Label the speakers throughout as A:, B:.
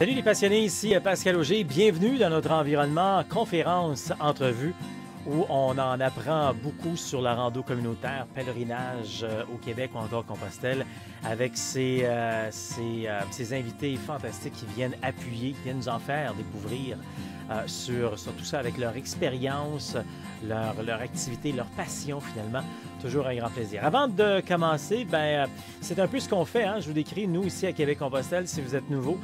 A: Salut les passionnés, ici Pascal Auger. Bienvenue dans notre environnement conférence entrevue où on en apprend beaucoup sur la rando communautaire, pèlerinage au Québec ou encore Compostelle avec ces invités fantastiques qui viennent appuyer, qui viennent nous en faire découvrir sur tout ça avec leur expérience, leur activité, leur passion finalement. Toujours un grand plaisir. Avant de commencer, c'est un peu ce qu'on fait. Je vous décris, nous, ici à Québec-Compostelle, si vous êtes nouveau,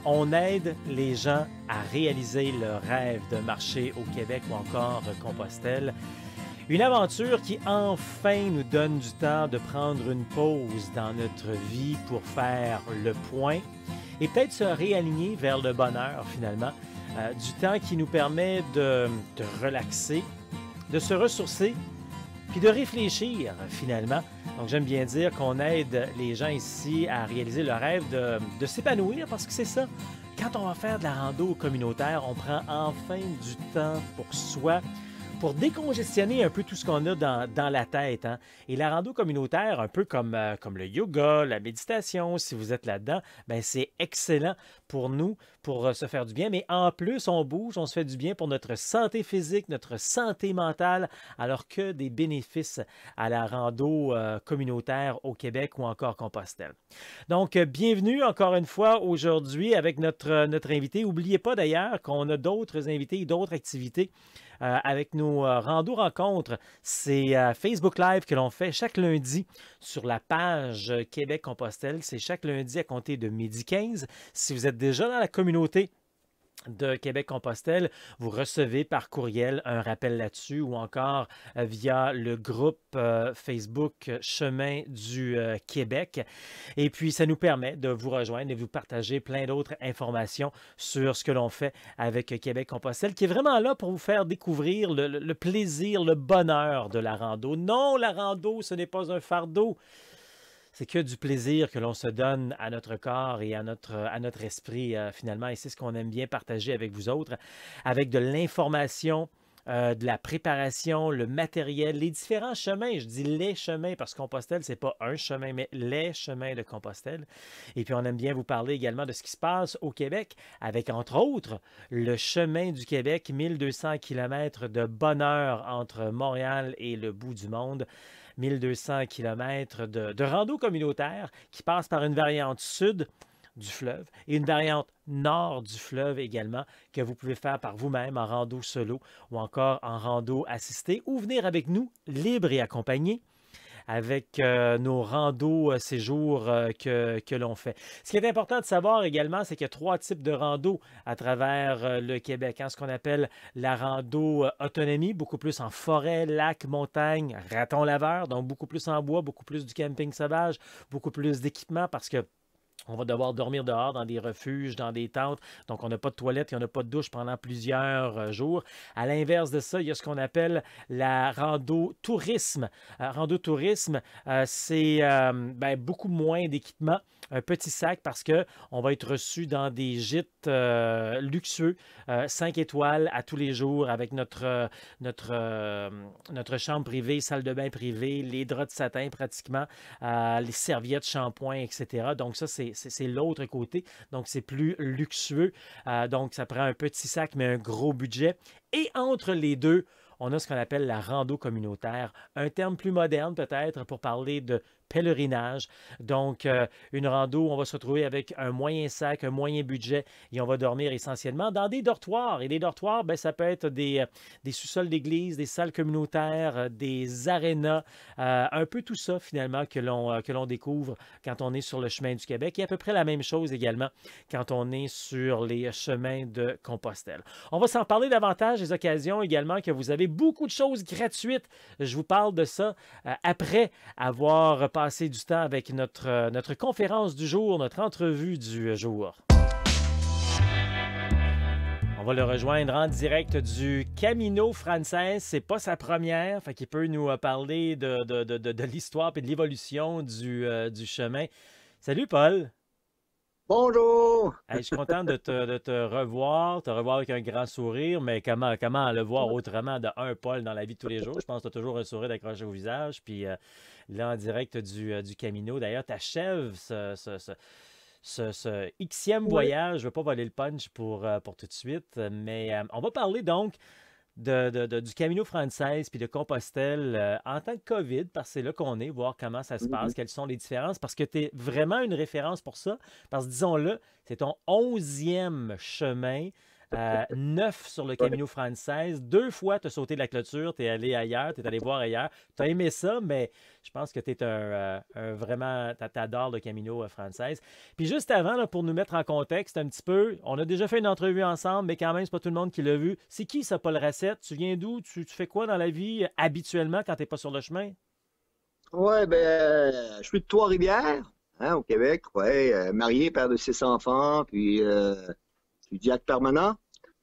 A: on aide les gens à réaliser leur rêve de marcher au Québec ou encore Compostelle. Une aventure qui enfin nous donne du temps de prendre une pause dans notre vie pour faire le point et peut-être se réaligner vers le bonheur finalement. Du temps qui nous permet de relaxer, de se ressourcer, puis de réfléchir finalement. Donc j'aime bien dire qu'on aide les gens ici à réaliser le rêve de s'épanouir parce que c'est ça. Quand on va faire de la rando communautaire, on prend enfin du temps pour soi, pour décongestionner un peu tout ce qu'on a dans la tête. Et la rando communautaire, un peu comme le yoga, la méditation, si vous êtes là-dedans, c'est excellent pour nous, pour se faire du bien. Mais en plus, on bouge, on se fait du bien pour notre santé physique, notre santé mentale, alors que des bénéfices à la rando communautaire au Québec ou encore Compostelle. Donc, bienvenue encore une fois aujourd'hui avec notre invité. N'oubliez pas d'ailleurs qu'on a d'autres invités et d'autres activités avec nos rando rencontres. C'est Facebook Live que l'on fait chaque lundi sur la page Québec-Compostelle. C'est chaque lundi à compter de 12h15. Si vous êtes déjà dans la communauté de Québec-Compostelle, vous recevez par courriel un rappel là-dessus ou encore via le groupe Facebook Chemin du Québec. Et puis, ça nous permet de vous rejoindre et vous partager plein d'autres informations sur ce que l'on fait avec Québec-Compostelle, qui est vraiment là pour vous faire découvrir le plaisir, le bonheur de la rando. Non, la rando, ce n'est pas un fardeau. C'est que du plaisir que l'on se donne à notre corps et à notre esprit finalement. Et c'est ce qu'on aime bien partager avec vous autres, avec de l'information, de la préparation, le matériel, les différents chemins. Je dis les chemins parce que Compostelle, ce n'est pas un chemin, mais les chemins de Compostelle. Et puis, on aime bien vous parler également de ce qui se passe au Québec avec, entre autres, le chemin du Québec, 1200 km de bonheur entre Montréal et le bout du monde. 1200 km de rando communautaire qui passe par une variante sud du fleuve et une variante nord du fleuve également que vous pouvez faire par vous-même en rando solo ou encore en rando assisté ou venir avec nous, libre et accompagné, avec nos randos séjours que l'on fait. Ce qui est important de savoir également, c'est qu'il y a 3 types de randos à travers le Québec. Ce qu'on appelle la rando autonomie, beaucoup plus en forêt, lac, montagne, raton laveur, donc beaucoup plus en bois, beaucoup plus du camping sauvage, beaucoup plus d'équipement parce que on va devoir dormir dehors dans des refuges, dans des tentes. Donc, on n'a pas de toilette, il n'y en a pas de douche pendant plusieurs jours. À l'inverse de ça, il y a ce qu'on appelle la rando tourisme. Rando tourisme, c'est beaucoup moins d'équipement, un petit sac parce qu'on va être reçu dans des gîtes luxueux, 5 étoiles à tous les jours avec notre chambre privée, salle de bain privée, les draps de satin pratiquement, les serviettes, shampoing, etc. Donc, ça, c'est l'autre côté. Donc, c'est plus luxueux. Donc, ça prend un petit sac, mais un gros budget. Et entre les deux, on a ce qu'on appelle la rando communautaire, un terme plus moderne peut-être pour parler de pèlerinage. Donc, une rando où on va se retrouver avec un moyen sac, un moyen budget et on va dormir essentiellement dans des dortoirs. Et des dortoirs, ça peut être des sous-sols d'église, des salles communautaires, des arénas, un peu tout ça finalement que l'on découvre quand on est sur le chemin du Québec. Et à peu près la même chose également quand on est sur les chemins de Compostelle. On va s'en parler davantage des occasions également que vous avez beaucoup de choses gratuites. Je vous parle de ça après avoir passé du temps avec notre conférence du jour, notre entrevue du jour. On va le rejoindre en direct du Camino Frances. C'est pas sa première, fait qu'il peut nous parler de l'histoire et de l'évolution du chemin. Salut Paul!
B: Bonjour!
A: Hey, je suis content de te revoir, avec un grand sourire, mais comment le voir autrement de un Paul dans la vie de tous les jours? Je pense que tu as toujours un sourire accroché au visage, puis là en direct du Camino. D'ailleurs, tu achèves ce Xème
B: Oui.
A: voyage. Je ne veux pas voler le punch pour tout de suite, mais on va parler donc du Camino Frances puis de Compostelle en tant que COVID, parce que c'est là qu'on est, voir comment ça se passe,
B: Mhm.
A: quelles sont les différences, parce que tu es vraiment une référence pour ça, parce que disons-le, c'est ton 11e chemin, 9 sur le
B: Ouais.
A: Camino Frances, 2 fois tu as sauté de la clôture, tu es allé ailleurs, tu es allé voir ailleurs, tu as aimé ça, mais je pense que tu es vraiment, t'adores le Camino Frances. Puis juste avant, là, pour nous mettre en contexte un petit peu, on a déjà fait une entrevue ensemble, mais quand même, c'est pas tout le monde qui l'a vu. C'est qui ça, Paul Racette? Tu viens d'où? Tu fais quoi dans la vie habituellement quand t'es pas sur le chemin?
B: Ouais, ben, je suis de Trois-Rivières, hein, au Québec. Ouais, marié, père de 6 enfants, puis je suis diacre permanent.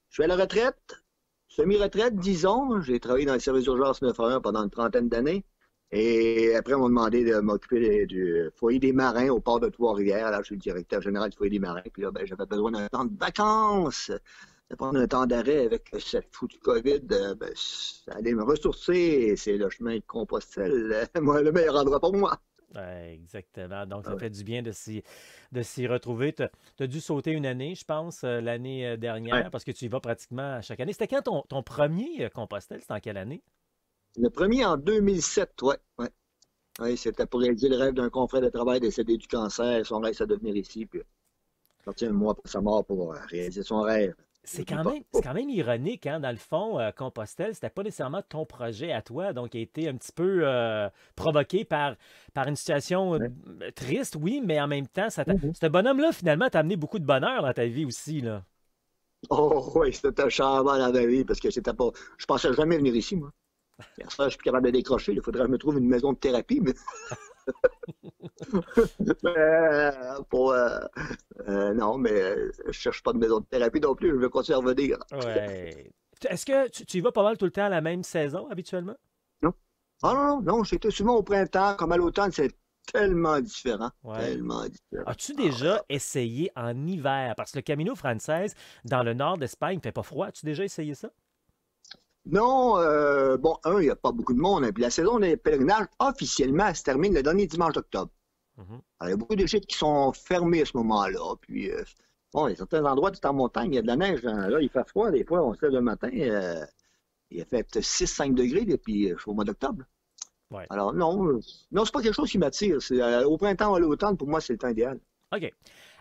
B: Je suis à la retraite, semi-retraite, disons. J'ai travaillé dans le service d'urgence 911 pendant une trentaine d'années. Et après, on m'a demandé de m'occuper du foyer des marins au port de Trois-Rivières. Là, je suis le directeur général du foyer des marins. Puis là, ben, j'avais besoin d'un temps de vacances, de prendre un temps d'arrêt avec cette foutue COVID. Ben, aller me ressourcer. Et c'est le chemin de Compostelle, moi, le meilleur endroit pour moi.
A: Ouais, exactement. Donc,
B: Ah
A: ça
B: ouais.
A: fait du bien de s'y retrouver. Tu as dû sauter une année, je pense, l'année
B: Ouais.
A: dernière, parce que tu y vas pratiquement chaque année. C'était quand ton premier Compostelle? C'était en quelle année?
B: Le premier en 2007, ouais. Ouais. Ouais, c'était pour réaliser le rêve d'un confrère de travail décédé du cancer. Son rêve, c'est de venir ici. Puis, sorti un mois après sa mort pour réaliser son rêve. Je
A: C'est
B: l'oublie
A: quand
B: pas.
A: même, c'est quand même ironique, hein? Dans le fond, Compostelle, c'était pas nécessairement ton projet à toi, donc il a été un petit peu provoqué par une situation
B: Ouais.
A: triste, oui, mais en même temps,
B: Mhm.
A: ce bonhomme-là, finalement, t'a amené beaucoup de bonheur dans ta vie aussi, là.
B: Oh, oui, c'était charmant dans la vie parce que c'était pas. Je pensais jamais venir ici, moi. Hier soir, je suis plus capable de décrocher. Il faudrait que je me trouve une maison de thérapie, mais pour, non, mais je cherche pas de maison de thérapie non plus. Je veux continuer à revenir.
A: Ouais. Est-ce que tu y vas pas mal tout le temps à la même saison, habituellement?
B: Non? Ah non, non, non. J'étais souvent au printemps, comme à l'automne, c'est tellement différent.
A: Ouais.
B: Tellement différent.
A: As-tu
B: Ah ouais,
A: déjà
B: ah
A: essayé en hiver? Parce que le Camino Frances, dans le nord d'Espagne, il fait pas froid. As-tu déjà essayé ça?
B: non, bon, il n'y a pas beaucoup de monde, hein. Puis la saison des pèlerinages, officiellement, elle se termine le dernier dimanche d'octobre.
A: Mhm.
B: Alors, il y a beaucoup de gîtes qui sont fermés à ce moment-là. Puis, bon, il y a certains endroits, tout en montagne, il y a de la neige, hein. Là, il fait froid. Des fois, on se lève le matin, il a fait 6-5 degrés, là, puis je suis au mois d'octobre.
A: Ouais.
B: Alors, non, non, c'est pas quelque chose qui m'attire. Au printemps ou à l'automne, pour moi, c'est le temps idéal.
A: OK.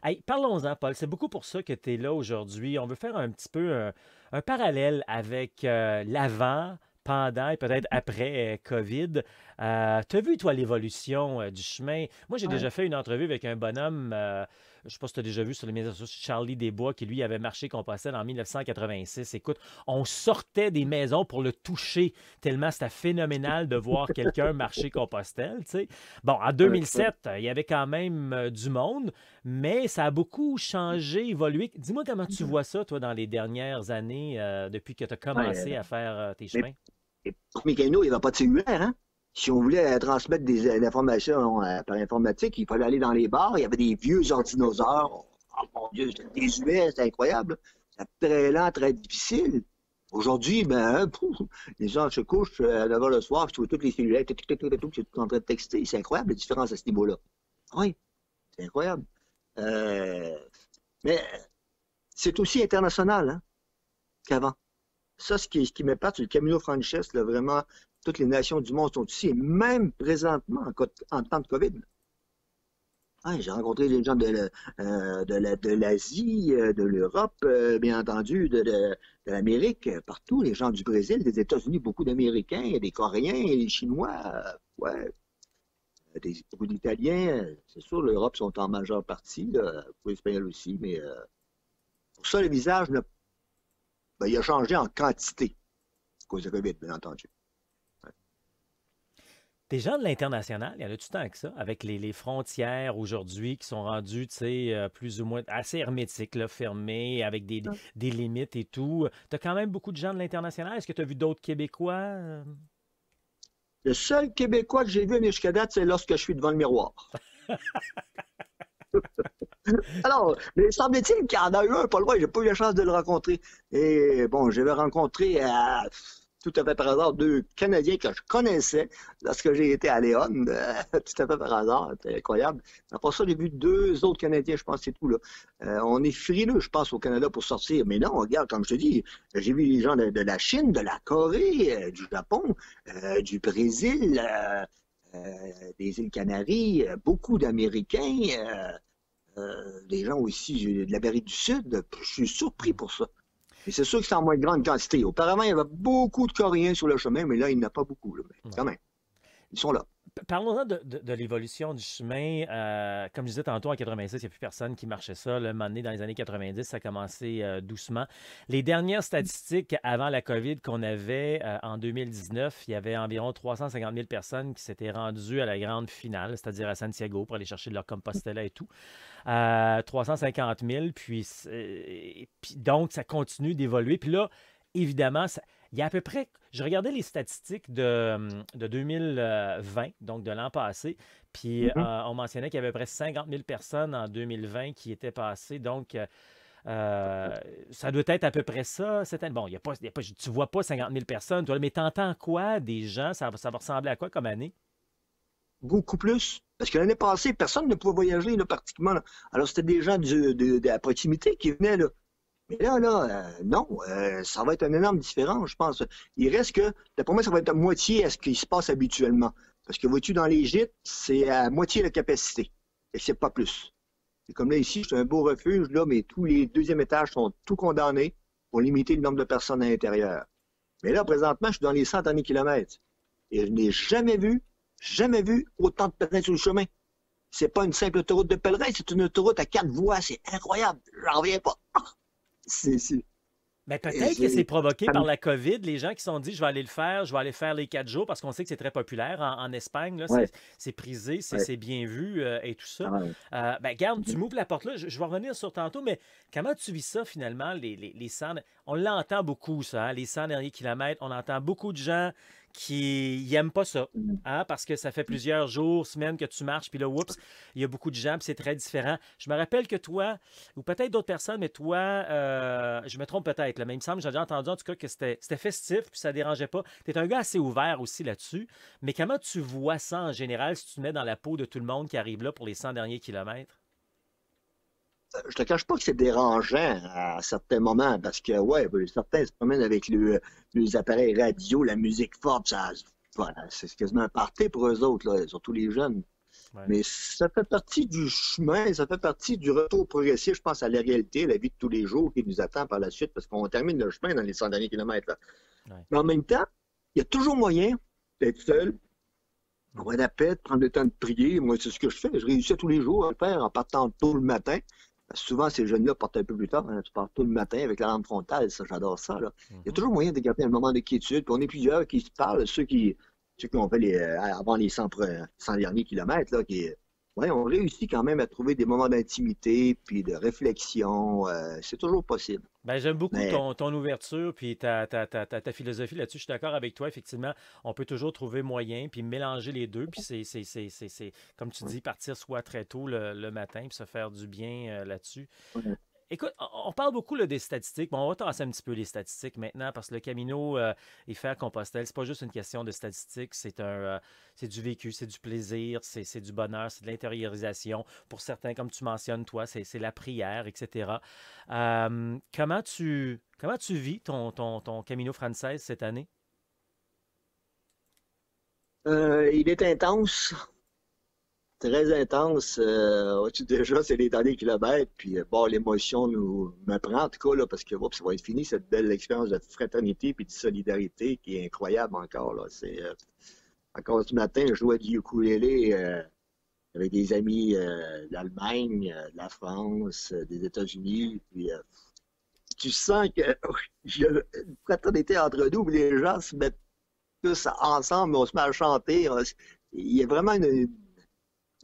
A: Hey, parlons-en, Paul. C'est beaucoup pour ça que tu es là aujourd'hui. On veut faire un petit peu un parallèle avec l'avant, pendant et peut-être après COVID. Tu as vu, toi, l'évolution du chemin? Moi, j'ai
B: Ouais.
A: déjà fait une entrevue avec un bonhomme, je ne sais pas si tu as déjà vu sur les médias sociaux, Charlie Desbois, qui lui avait marché Compostelle en 1986. Écoute, on sortait des maisons pour le toucher, tellement c'était phénoménal de voir quelqu'un marcher Compostelle, tu sais. Bon, en
B: Ouais, ouais.
A: 2007, il y avait quand même du monde, mais ça a beaucoup changé, évolué. Dis-moi comment tu vois ça, toi, dans les dernières années, depuis que tu as
B: Ouais,
A: commencé à faire tes
B: mais
A: chemins.
B: pour Mécano, il n'y avait pas de cellulaire, hein? Si on voulait transmettre des informations par informatique, il fallait aller dans les bars. Il y avait des vieux ordinosaures. Oh mon Dieu, c'était désuet, c'était incroyable. C'était très lent, très difficile. Aujourd'hui, ben, pouf, les gens se couchent à 9 h le soir, puis tu vois tous les cellulaires, tic, tic, tic, tic, tic, tic, c'est tout en train de texter. C'est incroyable la différence à ce niveau-là. Oui, c'est incroyable. Euh, mais c'est aussi international, hein, qu'avant. Ça, ce qui m'épate, c'est le Camino Frances, là, vraiment, toutes les nations du monde sont ici, et même présentement, en temps de COVID. Ah, j'ai rencontré des gens de l'Asie, de l'Europe, bien entendu, de l'Amérique, partout, les gens du Brésil, des États-Unis, beaucoup d'Américains, des Coréens, des Chinois, ouais, beaucoup d'Italiens. C'est sûr, l'Europe sont en majeure partie, là, pour l'Espagnol aussi, mais pour ça, le visage, ben, il a changé en quantité, à cause de COVID, bien entendu.
A: Des gens de l'international, il y en a-tu tant que ça, avec les frontières aujourd'hui qui sont rendues, tu sais, plus ou moins assez hermétiques, là, fermées, avec des limites et tout. Tu as quand même beaucoup de gens de l'international. Est-ce que tu as vu d'autres Québécois?
B: Le seul Québécois que j'ai vu jusqu'à date, c'est lorsque je suis devant le miroir. Alors, mais semble-t-il qu'il y en a eu un pas loin, j'ai pas eu la chance de le rencontrer. Et bon, je l'avais rencontré à tout à fait par hasard, deux Canadiens que je connaissais lorsque j'ai été à Léon, tout à fait par hasard, c'était incroyable. Après ça, j'ai vu deux autres Canadiens, je pense, c'est tout, là. On est frileux, je pense, au Canada pour sortir, mais non, regarde, comme je te dis, j'ai vu les gens de la Chine, de la Corée, du Japon, du Brésil, des îles Canaries, beaucoup d'Américains, des gens aussi de l'Amérique du Sud. Je suis surpris pour ça. Et c'est sûr que c'est en moins grande quantité. Auparavant, il y avait beaucoup de Coréens sur le chemin, mais là, il n'y en a pas beaucoup. Là. Mais quand même, ils sont là.
A: Parlons-en de l'évolution du chemin. Comme je disais tantôt, en 86, il n'y a plus personne qui marchait ça. Le moment donné, dans les années 90, ça a commencé doucement. Les dernières statistiques avant la COVID qu'on avait en 2019, il y avait environ 350 000 personnes qui s'étaient rendues à la grande finale, c'est-à-dire à Santiago, pour aller chercher de leur Compostela et tout. 350 000, puis donc ça continue d'évoluer. Puis là, évidemment, il y a à peu près, je regardais les statistiques de 2020, donc de l'an passé, puis on mentionnait qu'il y avait à peu près 50 000 personnes en 2020 qui étaient passées, donc ça doit être à peu près ça. Bon, tu ne vois pas 50 000 personnes, toi, mais tu entends quoi des gens? Ça va ressembler à quoi comme année?
B: Beaucoup plus. Parce que l'année passée, personne ne pouvait voyager là, pratiquement. Là. Alors, c'était des gens de la proximité qui venaient. Là. Mais là, non, ça va être une énorme différence, je pense. Il reste que, d'après moi, ça va être à moitié à ce qui se passe habituellement. Parce que, vois-tu, dans les gîtes, c'est à moitié la capacité. Et c'est pas plus. C'est comme là, ici, c'est un beau refuge, là, mais tous les deuxièmes étages sont tout condamnés pour limiter le nombre de personnes à l'intérieur. Mais là, présentement, je suis dans les 100 derniers kilomètres. Et je n'ai jamais vu autant de pèlerins sur le chemin. C'est pas une simple autoroute de pèlerins, c'est une autoroute à 4 voies. C'est incroyable. J'en reviens pas. C'est...
A: Ben, peut-être que c'est provoqué par la COVID, les gens qui se sont dit je vais aller le faire, je vais aller faire les 4 jours parce qu'on sait que c'est très populaire en Espagne, là, c'est prisé, c'est bien vu et tout ça. Ben, garde, tu m'ouvres la porte là, je vais revenir sur tantôt, mais comment tu vis ça finalement, les 100, on l'entend beaucoup ça, hein, les 100 derniers kilomètres, on entend beaucoup de gens qui n'aiment pas ça, hein, parce que ça fait plusieurs jours, semaines que tu marches, puis là, oups, il y a beaucoup de gens, puis c'est très différent. Je me rappelle que toi, ou peut-être d'autres personnes, mais toi, je me trompe peut-être, là, mais il me semble que j'ai déjà entendu en tout cas que c'était festif, puis ça ne dérangeait pas. Tu es un gars assez ouvert aussi là-dessus, mais comment tu vois ça en général si tu te mets dans la peau de tout le monde qui arrive là pour les 100 derniers kilomètres?
B: Je te cache pas que c'est dérangeant à certains moments, parce que, certains se promènent avec les appareils radio, la musique forte, voilà, c'est quasiment un party pour eux autres, là, surtout les jeunes. Ouais. Mais ça fait partie du chemin, ça fait partie du retour progressif, je pense, à la réalité, la vie de tous les jours qui nous attend par la suite, parce qu'on termine le chemin dans les 100 derniers kilomètres. Là. Ouais. Mais en même temps, il y a toujours moyen d'être seul, avoir la paix, de prendre le temps de prier. Moi, c'est ce que je fais. Je réussis tous les jours à le faire en partant tôt le matin. Souvent, ces jeunes-là partent un peu plus tard. Hein. Tu pars tôt le matin avec la lampe frontale. Ça, j'adore ça. Là. Il y a toujours moyen de garder un moment de quiétude. Puis on est plusieurs qui se parlent. Ceux qui ont fait avant les 100 derniers kilomètres, là, on réussit quand même à trouver des moments d'intimité puis de réflexion. C'est toujours possible.
A: Ben, j'aime beaucoup ton ouverture puis ta philosophie là-dessus. Je suis d'accord avec toi. Effectivement, on peut toujours trouver moyen puis mélanger les deux. Puis c'est comme tu dis, partir soit très tôt le matin puis se faire du bien là-dessus. Ouais. Écoute, on parle beaucoup là, des statistiques, mais on va tasser un petit peu les statistiques maintenant parce que le Camino et faire Compostelle, c'est pas juste une question de statistiques, c'est du vécu, c'est du plaisir, c'est du bonheur, c'est de l'intériorisation. Pour certains, comme tu mentionnes, toi, c'est la prière, etc. Comment tu vis ton Camino Frances cette année?
B: Il est intense. Très intense. Déjà, c'est les derniers kilomètres. Puis, l'émotion me prend, en tout cas, là, parce que ça va être fini, cette belle expérience de fraternité et de solidarité qui est incroyable encore. Là. Encore ce matin, je jouais du ukulélé avec des amis d'Allemagne, de la France, des États-Unis. Puis, tu sens qu'il y a une fraternité entre nous, où les gens se mettent tous ensemble, on se met à chanter. Il y a vraiment une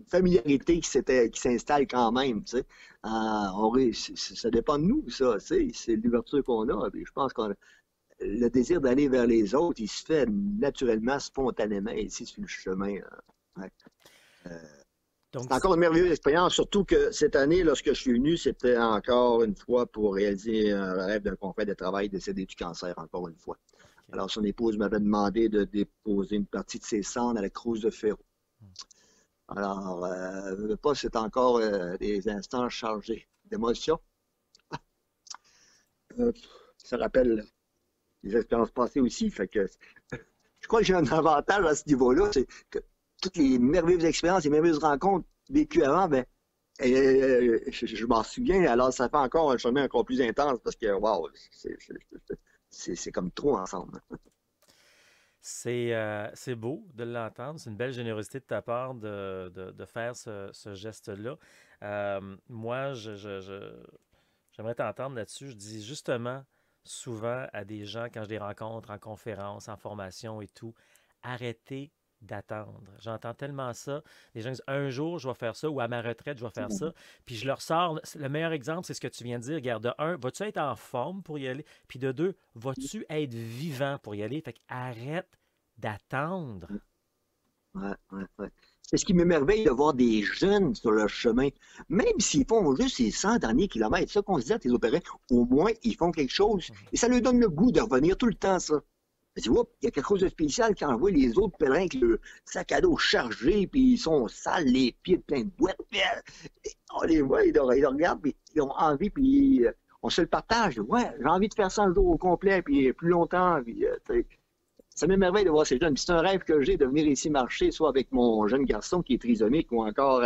B: familiarité qui s'installe quand même, tu sais. Ça dépend de nous, ça, c'est l'ouverture qu'on a. Puis je pense que le désir d'aller vers les autres, il se fait naturellement, spontanément ici sur le chemin. Ouais. C'est encore une merveilleuse expérience, surtout que cette année, lorsque je suis venu, c'était encore une fois pour réaliser un rêve d'un confrère de travail décédé du cancer, encore une fois.
A: OK.
B: Alors, son épouse m'avait demandé de déposer une partie de ses cendres à la Croix de Ferro. Alors, veux pas, c'est encore des instants chargés d'émotions. Euh, Ça rappelle les expériences passées aussi. Fait que je crois que j'ai un avantage à ce niveau-là, c'est que toutes les merveilleuses expériences, les merveilleuses rencontres vécues avant, ben, je m'en souviens, alors ça fait encore un chemin encore plus intense parce que, wow, c'est comme trop ensemble.
A: C'est beau de l'entendre. C'est une belle générosité de ta part de faire ce geste-là. Moi, j'aimerais t'entendre là-dessus. Je dis justement souvent à des gens quand je les rencontre en conférence, en formation et tout, arrêtez d'attendre. J'entends tellement ça. Les gens disent un jour, je vais faire ça ou à ma retraite, je vais faire ça. Puis je leur sors. Le meilleur exemple, c'est ce que tu viens de dire. Regarde, de un, vas-tu être en forme pour y aller? Puis de deux, vas-tu être vivant pour y aller? Fait que arrête d'attendre.
B: Ouais, ouais, ouais. C'est ce qui m'émerveille de voir des jeunes sur le chemin. Même s'ils font juste les 100 derniers kilomètres, ça qu'on se dit à tes opérés, au moins ils font quelque chose.
A: Mhm.
B: Et ça leur donne le goût de revenir tout le temps, ça. Tu vois, il y a quelque chose de spécial quand on voit les autres pèlerins avec le sac à dos chargé, puis ils sont sales, les pieds pleins de boîtes. Puis, on les voit, ils le regardent, puis ils ont envie, puis on se le partage. Ouais, j'ai envie de faire ça un jour au complet, puis plus longtemps. Puis, ça m'émerveille de voir ces jeunes. Puis c'est un rêve que j'ai de venir ici marcher, soit avec mon jeune garçon qui est trisomique ou encore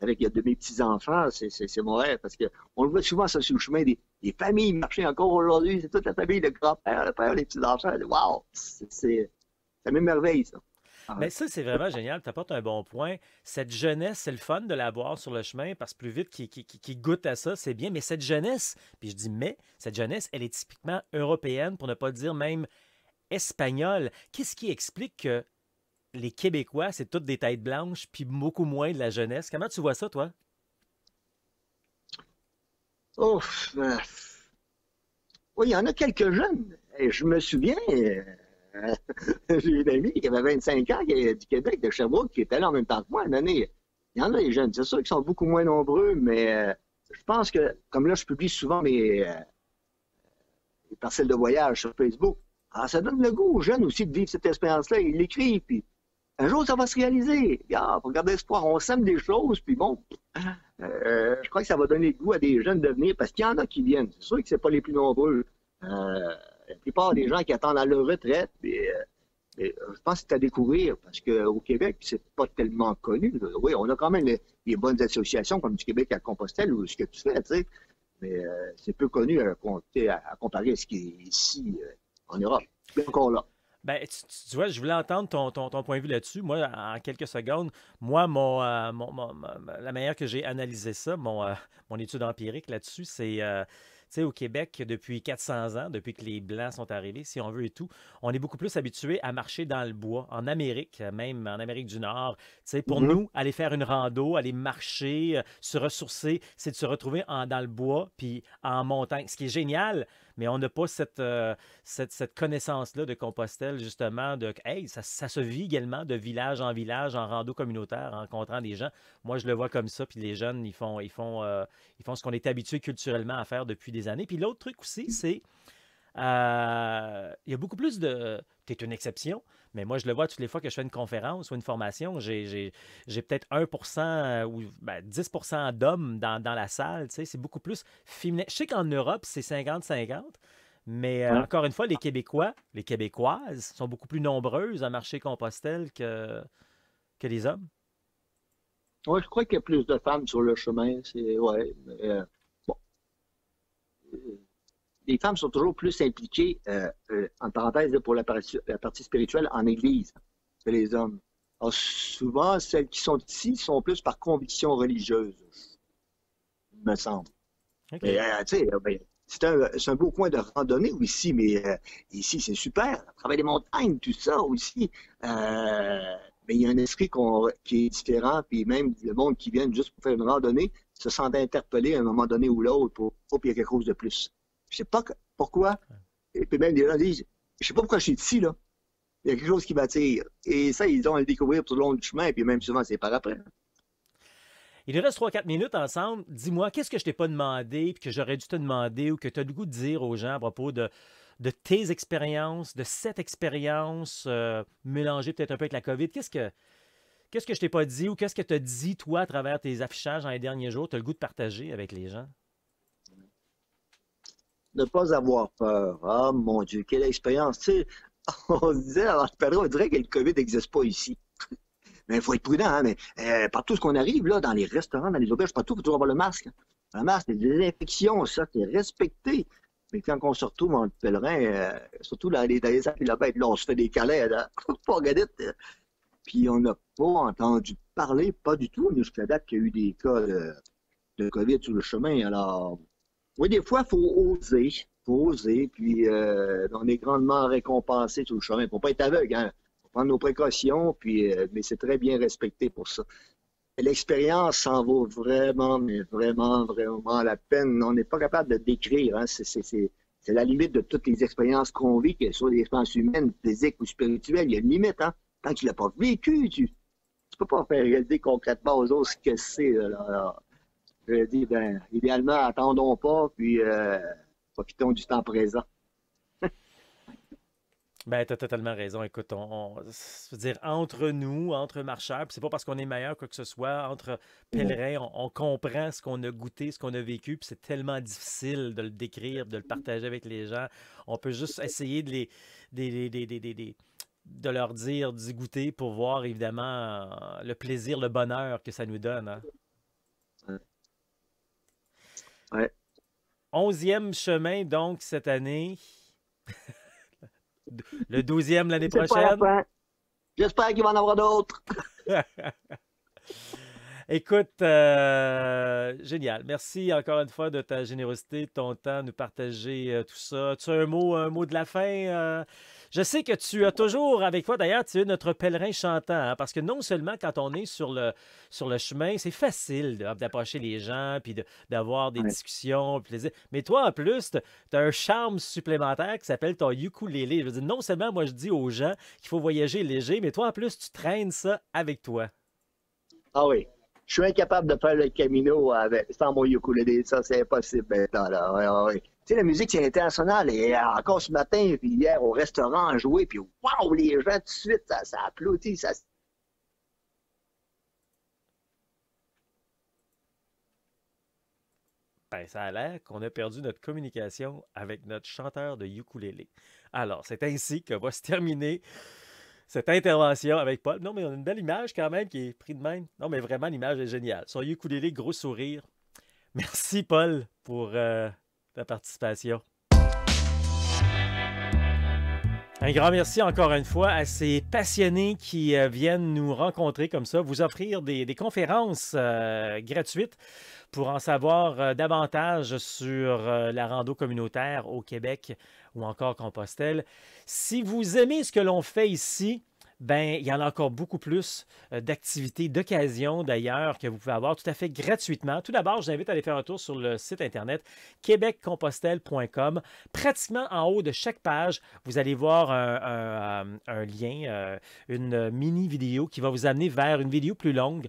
B: avec de mes petits-enfants. C'est mon rêve parce qu'on le voit souvent ça sur le chemin des familles marcher encore aujourd'hui. C'est toute la famille, le grand-père, le père, les petits-enfants. Wow! Ça m'émerveille, ça. Ah
A: Mais
B: ouais.
A: ça, c'est vraiment génial. Tu apportes un bon point. Cette jeunesse, c'est le fun de la voir sur le chemin parce que plus vite qu'ils goûtent à ça, c'est bien. Mais cette jeunesse, puis je dis mais, cette jeunesse, elle est typiquement européenne, pour ne pas dire même espagnole. Qu'est-ce qui explique que les Québécois, c'est toutes des têtes blanches, puis beaucoup moins de la jeunesse? Comment tu vois ça, toi?
B: Oh, oui, il y en a quelques jeunes. Et je me souviens, j'ai une amie qui avait 25 ans, qui est du Québec, de Sherbrooke, qui était là en même temps que moi. Une année, il y en a des jeunes. C'est sûr qu'ils sont beaucoup moins nombreux, mais je pense que, comme là, je publie souvent mes parcelles de voyage sur Facebook. Alors, ça donne le goût aux jeunes aussi de vivre cette expérience-là. Ils l'écrivent, puis un jour, ça va se réaliser. Regarde, faut garder espoir. On sème des choses, puis bon, je crois que ça va donner le goût à des jeunes de venir, parce qu'il y en a qui viennent. C'est sûr que c'est pas les plus nombreux. La plupart des gens qui attendent à leur retraite, je pense que c'est à découvrir, parce qu'au Québec, c'est pas tellement connu. Oui, on a quand même les bonnes associations, comme du Québec à Compostelle, ou ce que tu fais, tu sais, mais c'est peu connu à comparer à ce qui est ici, en Europe. Mais encore là.
A: Ben, tu vois, je voulais entendre ton point de vue là-dessus. Moi, en quelques secondes, moi, la manière que j'ai analysé ça, mon étude empirique là-dessus, c'est, tu sais, au Québec, depuis 400 ans, depuis que les Blancs sont arrivés, si on veut et tout, on est beaucoup plus habitué à marcher dans le bois. En Amérique, même en Amérique du Nord, tu sais, pour
B: Mhm.
A: nous, aller faire une rando, aller marcher, se ressourcer, c'est de se retrouver dans le bois, puis en montagne. Ce qui est génial, mais on n'a pas cette connaissance-là de Compostelle, justement, de hey, ça se vit également de village, en rando communautaire, en rencontrant des gens. Moi, je le vois comme ça, puis les jeunes, ils font ce qu'on est habitué culturellement à faire depuis des années. Puis l'autre truc aussi, c'est il y a beaucoup plus de. Tu es une exception, mais moi, je le vois toutes les fois que je fais une conférence ou une formation, j'ai peut-être 1% ou ben, 10% d'hommes dans la salle. Tu sais, c'est beaucoup plus féminin. Je sais qu'en Europe, c'est 50-50, mais
B: Ouais.
A: encore une fois, les Québécois, les Québécoises sont beaucoup plus nombreuses à marcher Compostelle que les hommes.
B: Ouais, je crois qu'il y a plus de femmes sur le chemin. Ouais, mais, bon, les femmes sont toujours plus impliquées, en parenthèse, là, pour la partie spirituelle, en Église que les hommes. Alors, souvent, celles qui sont ici sont plus par conviction religieuse, me semble. Mais,
A: OK.
B: tu sais, ben, c'est un beau coin de randonnée ici, mais ici, c'est super. Travailler les montagnes, tout ça aussi. Mais il y a un esprit qui est différent, puis même le monde qui vient juste pour faire une randonnée se sent interpellé à un moment donné ou l'autre pour, oh, puis il y a quelque chose de plus. Je sais pas pourquoi, et puis même les gens disent, je sais pas pourquoi je suis ici, là. Il y a quelque chose qui m'attire. Et ça, ils ont à le découvrir tout le long du chemin, puis même souvent, c'est par après.
A: Il nous reste 3-4 minutes ensemble. Dis-moi, qu'est-ce que je t'ai pas demandé, puis que j'aurais dû te demander, ou que tu as le goût de dire aux gens à propos de de tes expériences, de cette expérience mélangée peut-être un peu avec la COVID. Qu'est-ce que je t'ai pas dit ou qu'est-ce que tu as dit, toi, à travers tes affichages dans les derniers jours? Tu as le goût de partager avec les gens?
B: Ne pas avoir peur. Ah, mon Dieu, quelle expérience. Tu sais, on se disait, avant de parler, on dirait que le COVID n'existe pas ici. Mais il faut être prudent, hein, mais partout ce qu'on arrive, là, dans les restaurants, dans les auberges, partout, il faut toujours avoir le masque. Le masque, c'est des infections, ça, c'est respecté. Mais quand on se retrouve en pèlerin, surtout dans les kilomètres, là, on se fait des câlins, là, pas gadette. Puis on n'a pas entendu parler, pas du tout, jusqu'à date qu'il y a eu des cas de COVID sur le chemin. Alors, oui, des fois, il faut oser. Faut oser, puis on est grandement récompensé sur le chemin. Il ne faut pas être aveugle, hein. Faut prendre nos précautions, puis, mais c'est très bien respecté pour ça. L'expérience en vaut vraiment, mais vraiment, vraiment la peine. On n'est pas capable de décrire, hein. C'est la limite de toutes les expériences qu'on vit, que ce soit des expériences humaines, physiques ou spirituelles. Il y a une limite, hein. Tant que tu ne l'as pas vécu, tu ne peux pas faire réaliser concrètement aux autres ce que c'est. Là. Je dis, ben, idéalement, attendons pas, puis profitons du temps présent.
A: Ben, tu as totalement raison. Écoute, je veux dire, entre nous, entre marcheurs, puis c'est pas parce qu'on est meilleur quoi que ce soit, entre pèlerins, on comprend ce qu'on a goûté, ce qu'on a vécu, puis c'est tellement difficile de le décrire, de le partager avec les gens. On peut juste essayer de leur dire, d'y goûter pour voir évidemment le plaisir, le bonheur que ça nous donne. Hein.
B: Ouais.
A: 11e chemin, donc, cette année. Le 12e l'année
B: C'est pas la
A: prochaine.
B: fin. J'espère qu'il va en avoir d'autres.
A: Écoute, génial. Merci encore une fois de ta générosité, de ton temps, de nous partager tout ça. Tu as un mot de la fin? Je sais que tu as toujours avec toi, d'ailleurs, tu es notre pèlerin chantant, hein, parce que non seulement quand on est sur le chemin, c'est facile d'approcher les gens, puis d'avoir des
B: Ouais.
A: discussions, plaisir. Mais toi, en plus, tu as un charme supplémentaire qui s'appelle ton ukulélé. Je veux dire, non seulement moi, je dis aux gens qu'il faut voyager léger, mais toi, en plus, tu traînes ça avec toi.
B: Ah oui. Je suis incapable de faire le Camino sans mon ukulélé. Ça, c'est impossible maintenant, là. Ouais, ouais, ouais. Tu sais, la musique, c'est international. Et encore ce matin, puis hier, au restaurant, à jouer, puis waouh, les gens, tout de suite, ça applaudit. Ça...
A: Ben, ça a l'air qu'on a perdu notre communication avec notre chanteur de ukulélé. Alors, c'est ainsi que va se terminer cette intervention avec Paul. Non, mais on a une belle image quand même qui est prise de même. Non, mais vraiment, l'image est géniale. Son ukulélé, gros sourire. Merci, Paul, pour ta participation. Un grand merci encore une fois à ces passionnés qui viennent nous rencontrer comme ça, vous offrir des conférences gratuites pour en savoir davantage sur la rando communautaire au Québec ou encore Compostelle. Si vous aimez ce que l'on fait ici, ben, il y en a encore beaucoup plus d'activités, d'occasions d'ailleurs que vous pouvez avoir tout à fait gratuitement. Tout d'abord, je vous invite à aller faire un tour sur le site internet québeccompostelle.com. Pratiquement en haut de chaque page, vous allez voir un lien, une mini vidéo qui va vous amener vers une vidéo plus longue.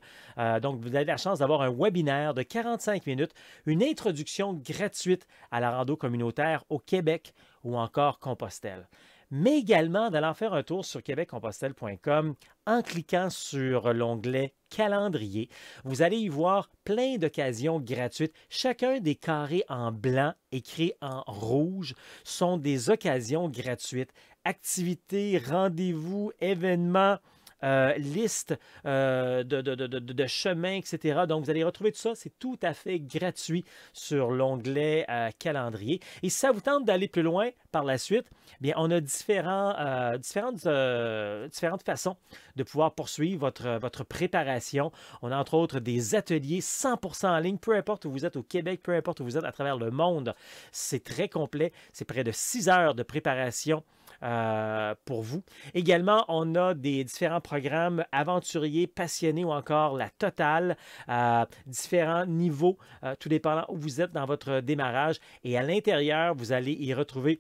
A: Donc, vous avez la chance d'avoir un webinaire de 45 minutes, une introduction gratuite à la rando communautaire au Québec ou encore Compostelle, mais également d'aller en faire un tour sur québeccompostelle.com en cliquant sur l'onglet Calendrier. Vous allez y voir plein d'occasions gratuites. Chacun des carrés en blanc écrits en rouge sont des occasions gratuites. Activités, rendez-vous, événements, liste de chemins, etc. Donc, vous allez retrouver tout ça. C'est tout à fait gratuit sur l'onglet calendrier. Et si ça vous tente d'aller plus loin par la suite, bien, on a différentes façons de pouvoir poursuivre votre préparation. On a entre autres des ateliers 100% en ligne, peu importe où vous êtes au Québec, peu importe où vous êtes à travers le monde. C'est très complet. C'est près de 6 heures de préparation pour vous. Également, on a des différents programmes aventuriers, passionnés ou encore la totale, différents niveaux, tout dépendant où vous êtes dans votre démarrage. Et à l'intérieur, vous allez y retrouver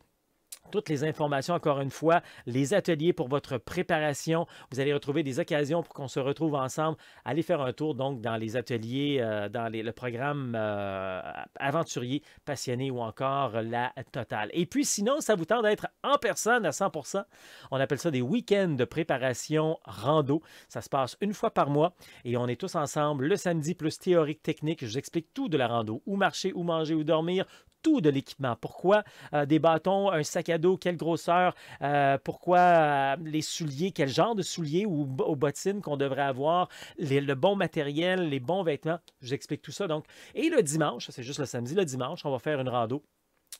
A: toutes les informations, encore une fois, les ateliers pour votre préparation. Vous allez retrouver des occasions pour qu'on se retrouve ensemble. Allez faire un tour donc dans les ateliers, dans le programme aventurier, passionné ou encore la totale. Et puis sinon, ça vous tente d'être en personne à 100%. On appelle ça des week-ends de préparation rando. Ça se passe une fois par mois et on est tous ensemble le samedi plus théorique technique. Je vous explique tout de la rando, où marcher, où manger, où dormir, tout de l'équipement. Pourquoi des bâtons, un sac à dos, quelle grosseur, pourquoi les souliers, quel genre de souliers ou aux bottines qu'on devrait avoir, le bon matériel, les bons vêtements. Je vous explique tout ça donc. Et le dimanche, c'est juste le samedi, le dimanche, on va faire une rando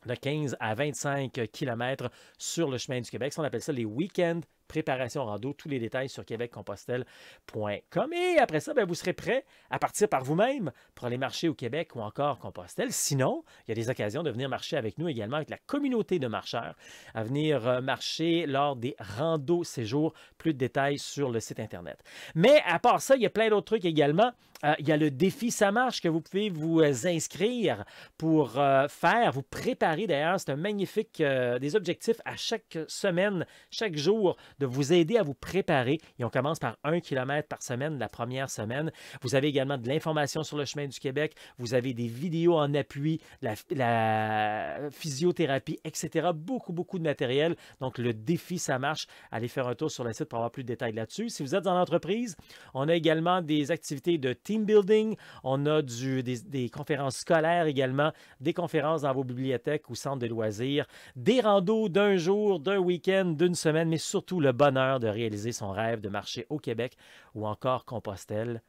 A: de 15 à 25 km sur le chemin du Québec. Ça, on appelle ça les week-ends préparation rando. Tous les détails sur québeccompostelle.com. Et après ça, vous serez prêt à partir par vous-même pour aller marcher au Québec ou encore Compostelle. Sinon, il y a des occasions de venir marcher avec nous également, avec la communauté de marcheurs, à venir marcher lors des randos séjours. Plus de détails sur le site Internet. Mais à part ça, il y a plein d'autres trucs également. Il y a le défi Ça marche que vous pouvez vous inscrire pour faire, vous préparer d'ailleurs. C'est un magnifique, des objectifs à chaque semaine, chaque jour, de vous aider à vous préparer. Et on commence par 1 km par semaine la première semaine. Vous avez également de l'information sur le chemin du Québec. Vous avez des vidéos en appui, la physiothérapie, etc. Beaucoup, beaucoup de matériel. Donc, le défi Ça marche. Allez faire un tour sur le site pour avoir plus de détails là-dessus. Si vous êtes en entreprise, on a également des activités de team building. On a des conférences scolaires également, des conférences dans vos bibliothèques ou centres de loisirs, des randos d'un jour, d'un week-end, d'une semaine, mais surtout le bonheur de réaliser son rêve de marcher au Québec ou encore Compostelle.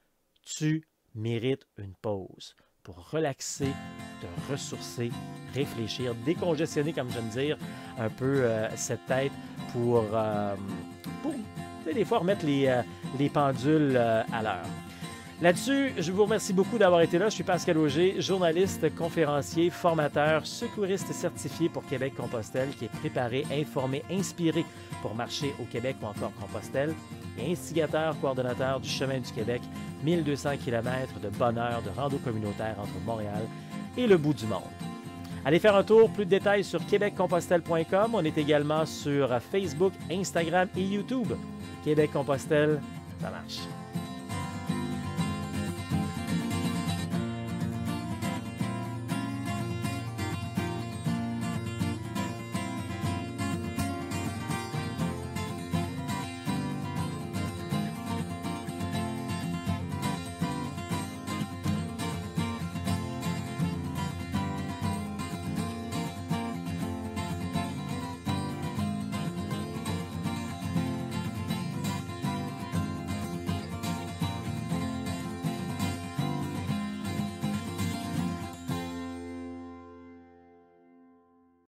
A: Tu mérites une pause pour relaxer, te ressourcer, réfléchir, décongestionner, comme j'aime dire, un peu cette tête pour des fois remettre les pendules à l'heure. Là-dessus, je vous remercie beaucoup d'avoir été là. Je suis Pascal Auger, journaliste, conférencier, formateur, secouriste certifié pour Québec-Compostelle, qui est préparé, informé, inspiré pour marcher au Québec ou encore Compostelle, et instigateur, coordonnateur du Chemin du Québec, 1200 km de bonheur, de rando communautaire entre Montréal et le bout du monde. Allez faire un tour, plus de détails sur québeccompostelle.com. On est également sur Facebook, Instagram et YouTube. Québec-Compostelle, ça marche.